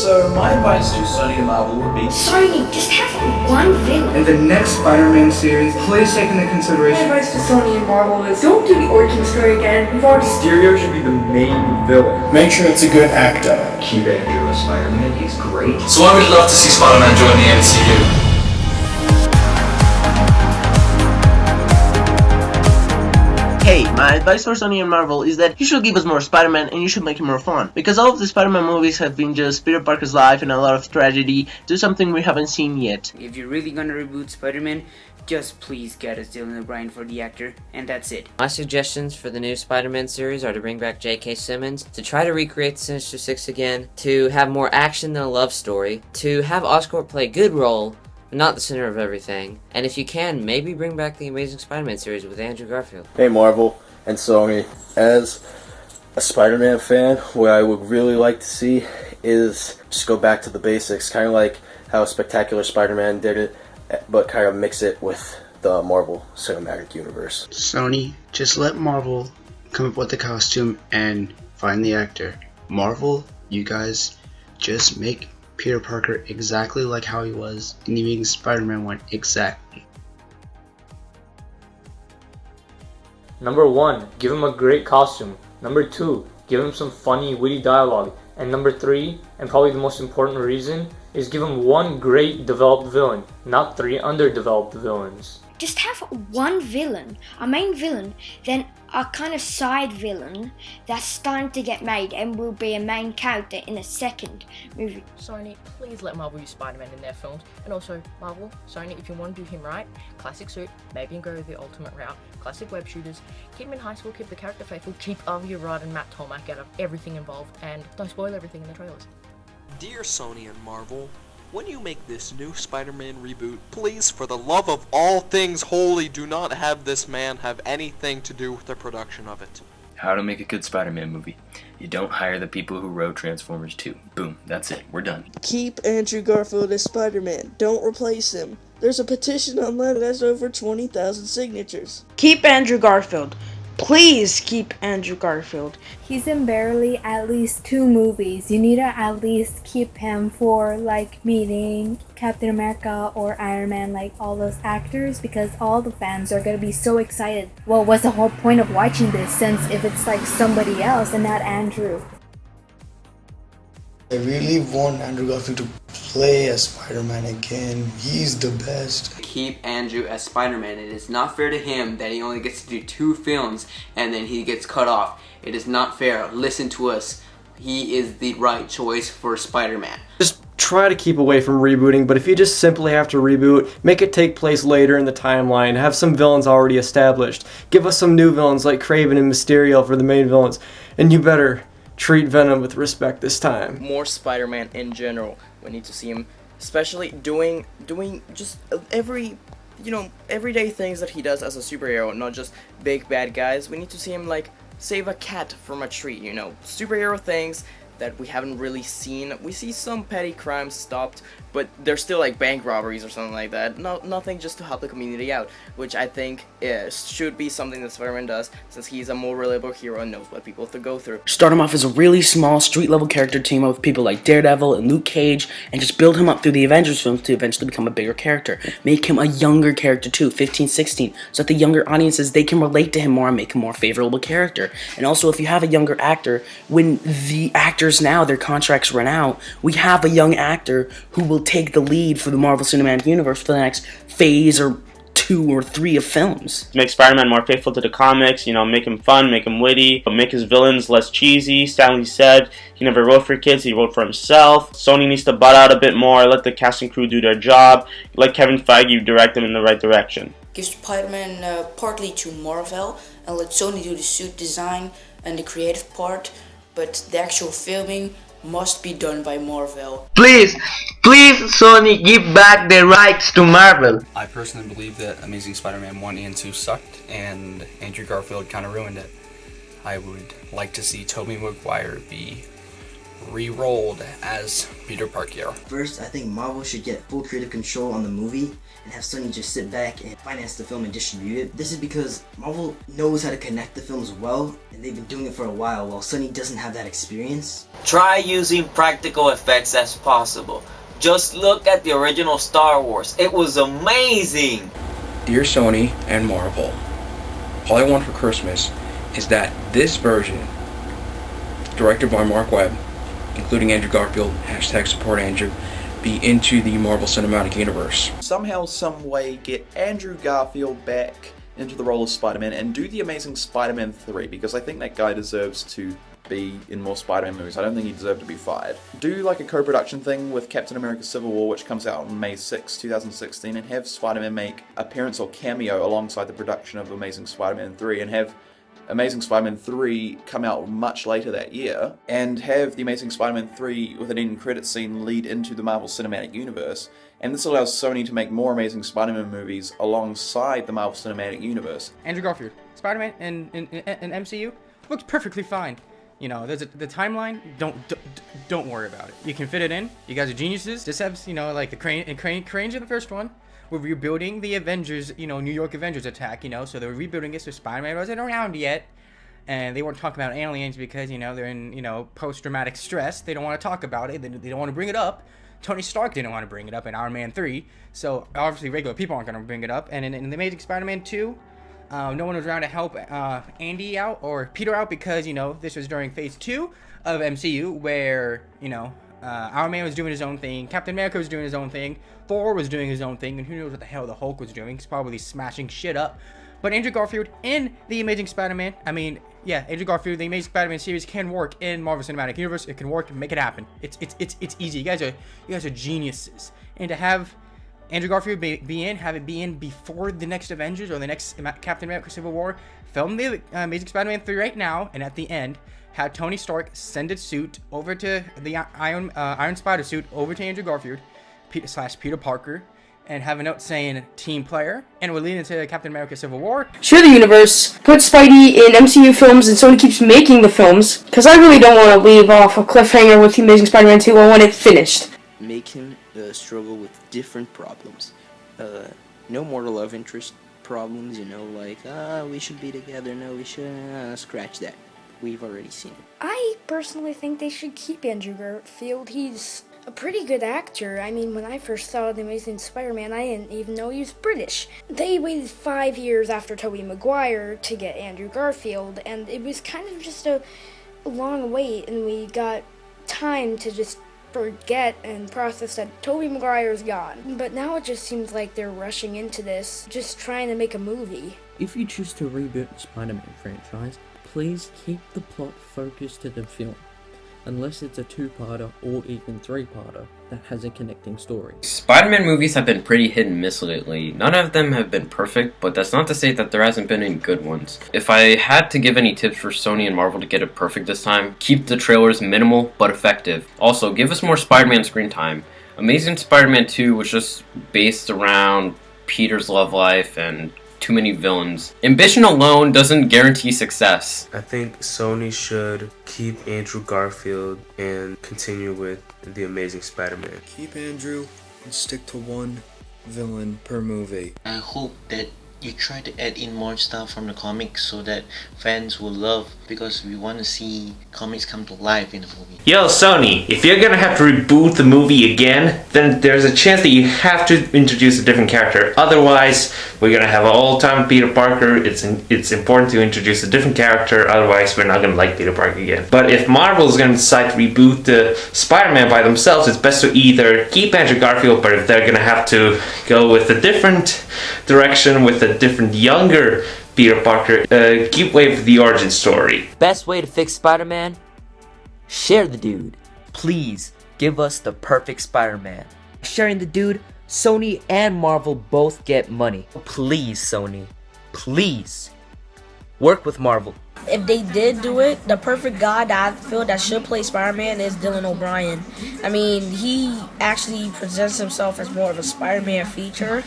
So my advice to Sony and Marvel would be Sony, just have one villain. In the next Spider-Man series, please take into consideration. My advice to Sony and Marvel is don't do the origin story again. Mysterio should be the main villain. Make sure it's a good actor. Keep Andrew as Spider-Man, he's great. So I would love to see Spider-Man join the MCU. Hey, my advice for Sony and Marvel is that you should give us more Spider-Man and you should make it more fun. Because all of the Spider-Man movies have been just Peter Parker's life and a lot of tragedy, do something we haven't seen yet. If you're really gonna reboot Spider-Man, just please get us Dylan O'Brien for the actor, and that's it. My suggestions for the new Spider-Man series are to bring back J.K. Simmons, to try to recreate the Sinister Six again, to have more action than a love story, to have Oscorp play a good role, not the center of everything, and if you can, maybe bring back the Amazing Spider-Man series with Andrew Garfield. Hey Marvel and Sony, as a Spider-Man fan, what I would really like to see is just go back to the basics, kind of like how Spectacular Spider-Man did it, but kind of mix it with the Marvel Cinematic Universe. Sony, just let Marvel come up with the costume and find the actor. Marvel, you guys, just make Peter Parker exactly like how he was in the Amazing Spider-Man one, exactly. Number 1, give him a great costume. Number 2, give him some funny, witty dialogue. And number 3, and probably the most important reason, is give him one great developed villain, not 3 underdeveloped villains. Just have one villain, a main villain, then a kind of side villain that's starting to get made and will be a main character in a second movie. Sony, please let Marvel use Spider-Man in their films. And also, Marvel, Sony, if you want to do him right, classic suit, maybe go the ultimate route, classic web shooters, keep him in high school, keep the character faithful, keep Avi Arad and Matt Tomac out of everything involved, and don't spoil everything in the trailers. Dear Sony and Marvel, when you make this new Spider-Man reboot, please, for the love of all things holy, do not have this man have anything to do with the production of it. How to make a good Spider-Man movie. You don't hire the people who wrote Transformers 2. Boom, that's it, we're done. Keep Andrew Garfield as Spider-Man. Don't replace him. There's a petition online that has over 20,000 signatures. Keep Andrew Garfield. Please keep Andrew Garfield. He's in barely at least 2 movies. You need to at least keep him for like meeting Captain America or Iron Man, like all those actors, because all the fans are gonna be so excited. Well, what's the whole point of watching this since if it's like somebody else and not Andrew? I really want Andrew Garfield to play as Spider-Man again. He's the best. Keep Andrew as Spider-Man. It is not fair to him that he only gets to do 2 films and then he gets cut off. It is not fair. Listen to us. He is the right choice for Spider-Man. Just try to keep away from rebooting, but if you just simply have to reboot, make it take place later in the timeline, have some villains already established, give us some new villains like Kraven and Mysterio for the main villains, and you better treat Venom with respect this time. More Spider-Man in general. We need to see him, especially doing just everyday things that he does as a superhero, not just big bad guys. We need to see him like save a cat from a tree, superhero things that we haven't really seen. We see some petty crimes stopped, but they're still like bank robberies or something like that. Nothing just to help the community out, which I think should be something that Spider-Man does, since he's a more reliable hero and knows what people have to go through. Start him off as a really small street-level character, team up with people like Daredevil and Luke Cage, and just build him up through the Avengers films to eventually become a bigger character. Make him a younger character too, 15, 16, so that the younger audiences, they can relate to him more and make him a more favorable character. And also, if you have a younger actor, when the actors now, their contracts run out, we have a young actor who will take the lead for the Marvel Cinematic Universe for the next phase or 2 or 3 of films. Make Spider-Man more faithful to the comics, make him fun, make him witty, but make his villains less cheesy. Stanley said he never wrote for kids, he wrote for himself. Sony needs to butt out a bit more, let the cast and crew do their job, let Kevin Feige direct them in the right direction. Give Spider-Man partly to Marvel and let Sony do the suit design and the creative part, but the actual filming must be done by Marvel. Please, Sony, give back the rights to Marvel. I personally believe that Amazing Spider-Man 1 and 2 sucked, and Andrew Garfield kind of ruined it. I would like to see Tobey Maguire be re-rolled as Peter Parker. First, I think Marvel should get full creative control on the movie and have Sony just sit back and finance the film and distribute it. This is because Marvel knows how to connect the films well, and they've been doing it for a while Sony doesn't have that experience. Try using practical effects as possible. Just look at the original Star Wars. It was amazing! Dear Sony and Marvel, all I want for Christmas is that this version, directed by Mark Webb, including Andrew Garfield, #SupportAndrew, be into the Marvel Cinematic Universe. Somehow, some way, get Andrew Garfield back into the role of Spider-Man and do the Amazing Spider-Man 3, because I think that guy deserves to be in more Spider-Man movies. I don't think he deserved to be fired. Do like a co-production thing with Captain America Civil War, which comes out on May 6, 2016, and have Spider-Man make appearance or cameo alongside the production of Amazing Spider-Man 3, and have Amazing Spider-Man 3 come out much later that year, and have the Amazing Spider-Man 3 with an end credit scene lead into the Marvel Cinematic Universe. And this allows Sony to make more Amazing Spider-Man movies alongside the Marvel Cinematic Universe. Andrew Garfield, Spider-Man in MCU looks perfectly fine. You know, there's the timeline. Don't worry about it. You can fit it in. You guys are geniuses. Just have, you know, like the cranes in the first one. We're rebuilding the Avengers, you know, New York Avengers attack, you know, so they're rebuilding it so Spider-Man wasn't around yet. And they weren't talking about aliens because, you know, they're in, you know, post-traumatic stress. They don't want to talk about it. They don't want to bring it up. Tony Stark didn't want to bring it up in Iron Man 3. So, obviously, regular people aren't going to bring it up. And in The Amazing Spider-Man 2, no one was around to help Andy out or Peter out because, you know, this was during Phase 2 of MCU where, you know, Iron Man was doing his own thing, Captain America was doing his own thing, Thor was doing his own thing, and who knows what the hell the Hulk was doing. He's probably smashing shit up. But Andrew Garfield in The Amazing Spider-Man, Andrew Garfield, The Amazing Spider-Man series can work in Marvel Cinematic Universe. It can work and make it happen. It's easy. You guys are geniuses. And to have Andrew Garfield be in before the next Avengers or the next Captain America Civil War, film the Amazing Spider-Man 3 right now, and at the end, have Tony Stark send its suit over to the Iron Spider suit over to Andrew Garfield, Peter Parker, and have a note saying team player, and we're leading into Captain America Civil War. Share the universe, put Spidey in MCU films, and Sony keeps making the films, because I really don't want to leave off a cliffhanger with The Amazing Spider-Man 2. I want it finished. Make him struggle with different problems. No more love interest problems, you know, like, we should be together, no, we shouldn't, scratch that. We've already seen it. I personally think they should keep Andrew Garfield. He's a pretty good actor. I mean, when I first saw The Amazing Spider-Man, I didn't even know he was British. They waited 5 years after Tobey Maguire to get Andrew Garfield, and it was kind of just a long wait, and we got time to just forget and process that Tobey Maguire's gone. But now it just seems like they're rushing into this, just trying to make a movie. If you choose to reboot the Spider-Man franchise, please keep the plot focused to the film, unless it's a two-parter or even three-parter that has a connecting story. Spider-Man movies have been pretty hit and miss lately. None of them have been perfect, but that's not to say that there hasn't been any good ones. If I had to give any tips for Sony and Marvel to get it perfect this time, keep the trailers minimal but effective. Also, give us more Spider-Man screen time. Amazing Spider-Man 2 was just based around Peter's love life and too many villains. Ambition alone doesn't guarantee success. I think Sony should keep Andrew Garfield and continue with The Amazing Spider-Man. Keep Andrew and stick to one villain per movie. I hope that you try to add in more stuff from the comics so that fans will love, because we want to see comics come to life in the movie. Yo, Sony, if you're gonna have to reboot the movie again, then there's a chance that you have to introduce a different character. Otherwise, we're gonna have an all-time Peter Parker. It's important to introduce a different character, otherwise we're not gonna like Peter Parker again. But if Marvel is gonna decide to reboot the Spider-Man by themselves, it's best to either keep Andrew Garfield, but if they're gonna have to go with a different direction, with a different younger Peter Parker, keep away from the origin story. Best way to fix Spider-Man? Share the dude. Please, give us the perfect Spider-Man. Sharing the dude, Sony and Marvel both get money. Please, Sony. Please. Work with Marvel. If they did do it, the perfect guy that I feel that should play Spider-Man is Dylan O'Brien. I mean, he actually presents himself as more of a Spider-Man feature.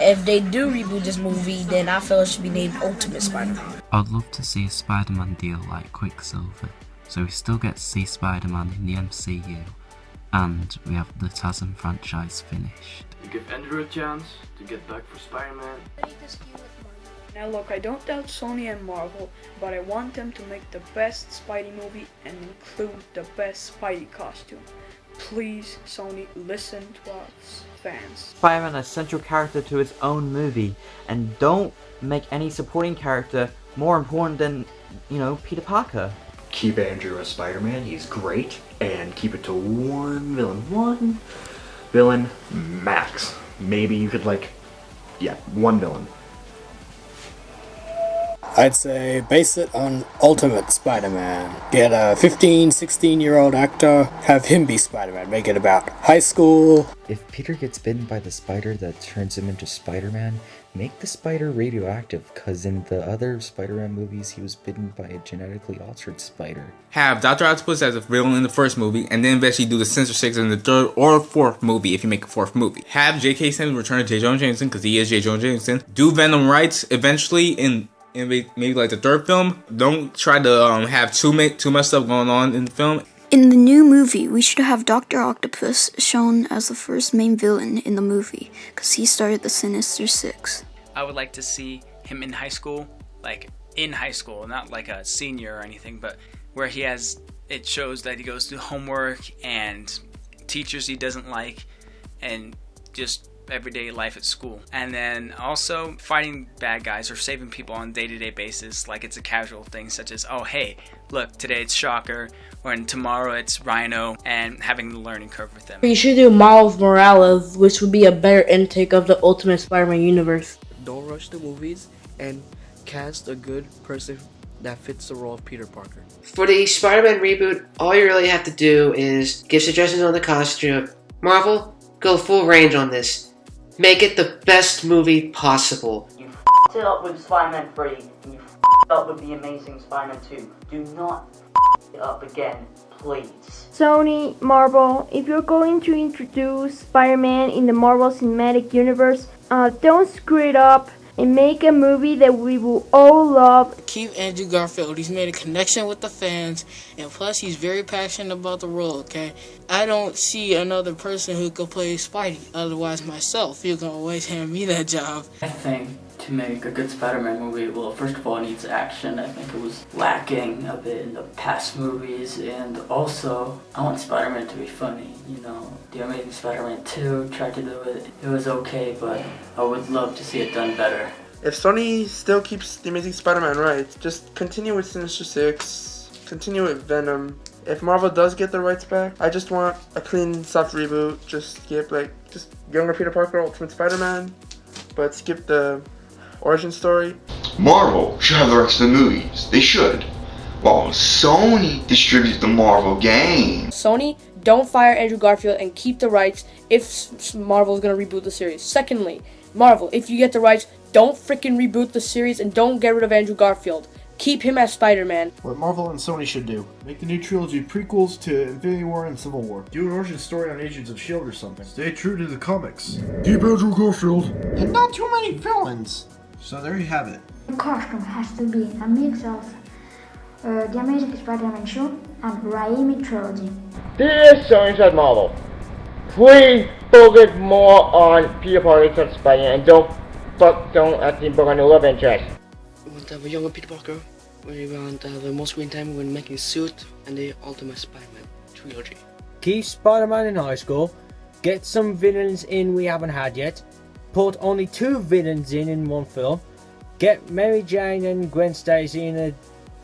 If they do reboot this movie, then I feel it should be named Ultimate Spider-Man. I'd love to see a Spider-Man deal like Quicksilver, so we still get to see Spider-Man in the MCU, and we have the TASM franchise finished. You give Andrew a chance to get back for Spider-Man. Now look, I don't doubt Sony and Marvel, but I want them to make the best Spidey movie and include the best Spidey costume. Please, Sony, listen to us, fans. Spider-Man a central character to its own movie, and don't make any supporting character more important than, Peter Parker. Keep Andrew as Spider-Man, he's great, and keep it to one villain max. Maybe you could one villain. I'd say base it on Ultimate Spider-Man. Get a 15, 16-year-old actor, have him be Spider-Man. Make it about high school. If Peter gets bitten by the spider that turns him into Spider-Man, make the spider radioactive, cause in the other Spider-Man movies he was bitten by a genetically altered spider. Have Dr. Octopus as a villain in the first movie, and then eventually do the Sinister Six in the third or fourth movie if you make a fourth movie. Have J.K. Simmons return to J. Jonah Jameson, because he is J. Jonah Jameson. Do Venom rights eventually in maybe like the third film. Don't try to have too much stuff going on in the film. In the new movie, we should have Dr. Octopus shown as the first main villain in the movie, because he started the Sinister Six. I would like to see him in high school, not like a senior or anything, but where it shows that he goes through homework and teachers he doesn't like, and just everyday life at school. And then also fighting bad guys or saving people on a day-to-day basis, like it's a casual thing, such as, oh hey, look, today it's Shocker, or tomorrow it's Rhino, and having the learning curve with them. You should do Miles Morales, which would be a better intake of the Ultimate Spider-Man universe. Don't rush the movies and cast a good person that fits the role of Peter Parker. For the Spider-Man reboot, all you really have to do is give suggestions on the costume. Marvel, go full range on this. Make it the best movie possible. You f***ed it up with Spider-Man 3, and you f***ed up with The Amazing Spider-Man 2. Do not f*** it up again, please. Sony, Marvel, if you're going to introduce Spider-Man in the Marvel Cinematic Universe, don't screw it up and make a movie that we will all love. Keep Andrew Garfield. He's made a connection with the fans, and plus he's very passionate about the role, okay? I don't see another person who could play Spidey, otherwise myself. You can always hand me that job. I think to make a good Spider-Man movie, well, first of all, it needs action. I think it was lacking a bit in the past movies, and also, I want Spider-Man to be funny, The Amazing Spider-Man 2 tried to do it. It was okay, but I would love to see it done better. If Sony still keeps The Amazing Spider-Man right, just continue with Sinister Six, continue with Venom. If Marvel does get the rights back, I just want a clean, soft reboot. Just skip, just younger Peter Parker, Ultimate Spider-Man, but skip the origin story. Marvel should have the rights to the movies. They should. While Sony distributes the Marvel game. Sony, don't fire Andrew Garfield and keep the rights if Marvel's gonna reboot the series. Secondly, Marvel, if you get the rights, don't freaking reboot the series and don't get rid of Andrew Garfield. Keep him as Spider-Man. What Marvel and Sony should do. Make the new trilogy prequels to Infinity War and Civil War. Do an origin story on Agents of S.H.I.E.L.D. or something. Stay true to the comics. Keep Andrew Garfield. And not too many villains. So there you have it. The costume has to be a mix of The Amazing Spider-Man 2 and Raimi trilogy. Dear Sony and Marvel, please focus more on Peter Parker and Spider-Man and don't actually focus on the love interest. We want to have a younger Peter Parker. We want to have the most screen time when making a suit and the Ultimate Spider-Man trilogy. Keep Spider-Man in high school. Get some villains in we haven't had yet. Put only 2 villains in one film. Get Mary Jane and Gwen Stacy in the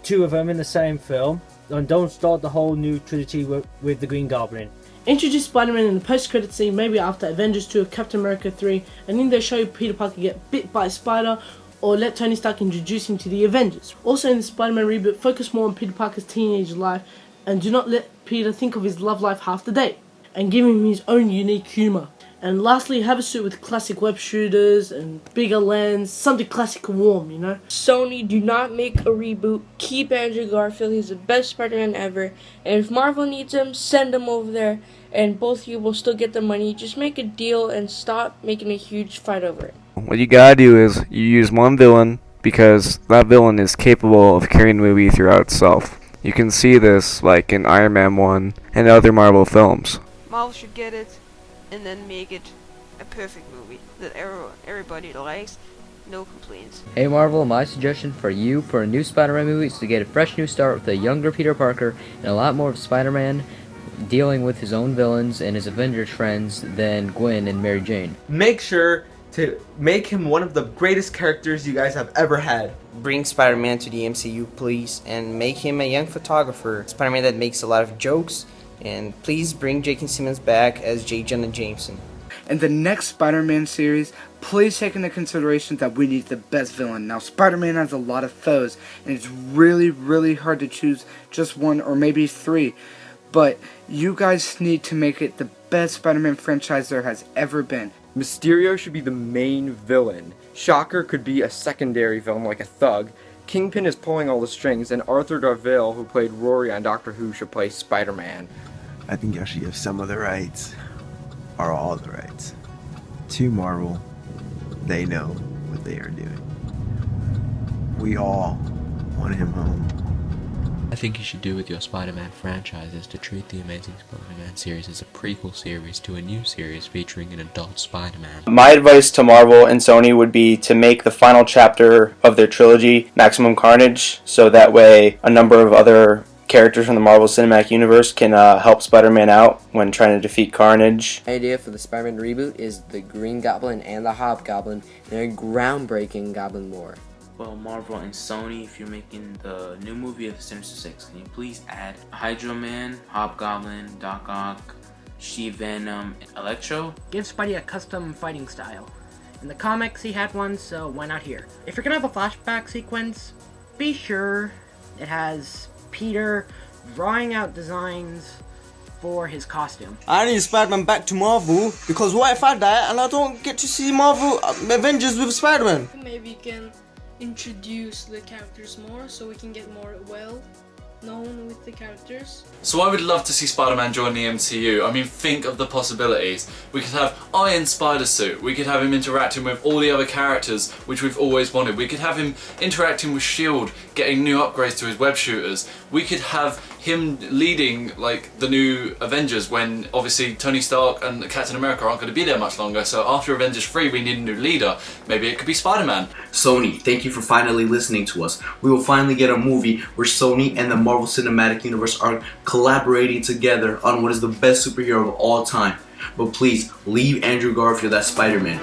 2 of them in the same film. And don't start the whole new trilogy with the Green Goblin. Introduce Spider-Man in the post-credit scene, maybe after Avengers 2 or Captain America 3, and then they show Peter Parker get bit by a spider, or let Tony Stark introduce him to the Avengers. Also in the Spider-Man reboot, focus more on Peter Parker's teenage life, and do not let Peter think of his love life half the day, and give him his own unique humour. And lastly, have a suit with classic web shooters and bigger lens, something classic and warm, Sony, do not make a reboot. Keep Andrew Garfield, he's the best Spider-Man ever. And if Marvel needs him, send him over there. And both of you will still get the money. Just make a deal and stop making a huge fight over it. What you gotta do is you use one villain because that villain is capable of carrying the movie throughout itself. You can see this like in Iron Man 1 and other Marvel films. Marvel should get it and then make it a perfect movie that everybody likes. No complaints. Hey Marvel, my suggestion for you for a new Spider-Man movie is to get a fresh new start with a younger Peter Parker and a lot more of Spider-Man dealing with his own villains and his Avengers friends than Gwen and Mary Jane. Make sure to make him one of the greatest characters you guys have ever had. Bring Spider-Man to the MCU, please, and make him a young photographer. Spider-Man that makes a lot of jokes, and please bring J.K. Simmons back as J. Jonah Jameson. In the next Spider-Man series, please take into consideration that we need the best villain. Now, Spider-Man has a lot of foes, and it's really, really hard to choose just one or maybe three. But you guys need to make it the best Spider-Man franchise there has ever been. Mysterio should be the main villain. Shocker could be a secondary villain like a thug. Kingpin is pulling all the strings, and Arthur Darvill, who played Rory on Doctor Who, should play Spider-Man. I think y'all should give some of the rights, or all the rights, to Marvel. They know what they are doing. We all want him home. I think you should do with your Spider-Man franchise is to treat the Amazing Spider-Man series as a prequel series to a new series featuring an adult Spider-Man. My advice to Marvel and Sony would be to make the final chapter of their trilogy Maximum Carnage, so that way a number of other characters from the Marvel Cinematic Universe can help Spider-Man out when trying to defeat Carnage. My idea for the Spider-Man reboot is the Green Goblin and the Hobgoblin in a groundbreaking Goblin War. Well, Marvel and Sony, if you're making the new movie of Sinister Six, can you please add Hydro Man, Hobgoblin, Doc Ock, She-Venom, and Electro? Give Spidey a custom fighting style. In the comics, he had one, so why not here? If you're gonna have a flashback sequence, be sure it has Peter drawing out designs for his costume. I need Spider-Man back to Marvel, because what if I die and I don't get to see Marvel Avengers with Spider-Man? Maybe you can introduce the characters more so we can get more well known with the characters. So I would love to see Spider-Man join the MCU. I mean, think of the possibilities. We could have Iron Spider Suit. We could have him interacting with all the other characters, which we've always wanted. We could have him interacting with S.H.I.E.L.D., getting new upgrades to his web shooters. We could have him leading like the new Avengers when obviously Tony Stark and Captain America aren't going to be there much longer. So after Avengers 3 we need a new leader. Maybe it could be Spider-Man. Sony, thank you for finally listening to us. We will finally get a movie where Sony and the Marvel Cinematic Universe are collaborating together on what is the best superhero of all time. But please, leave Andrew Garfield as Spider-Man.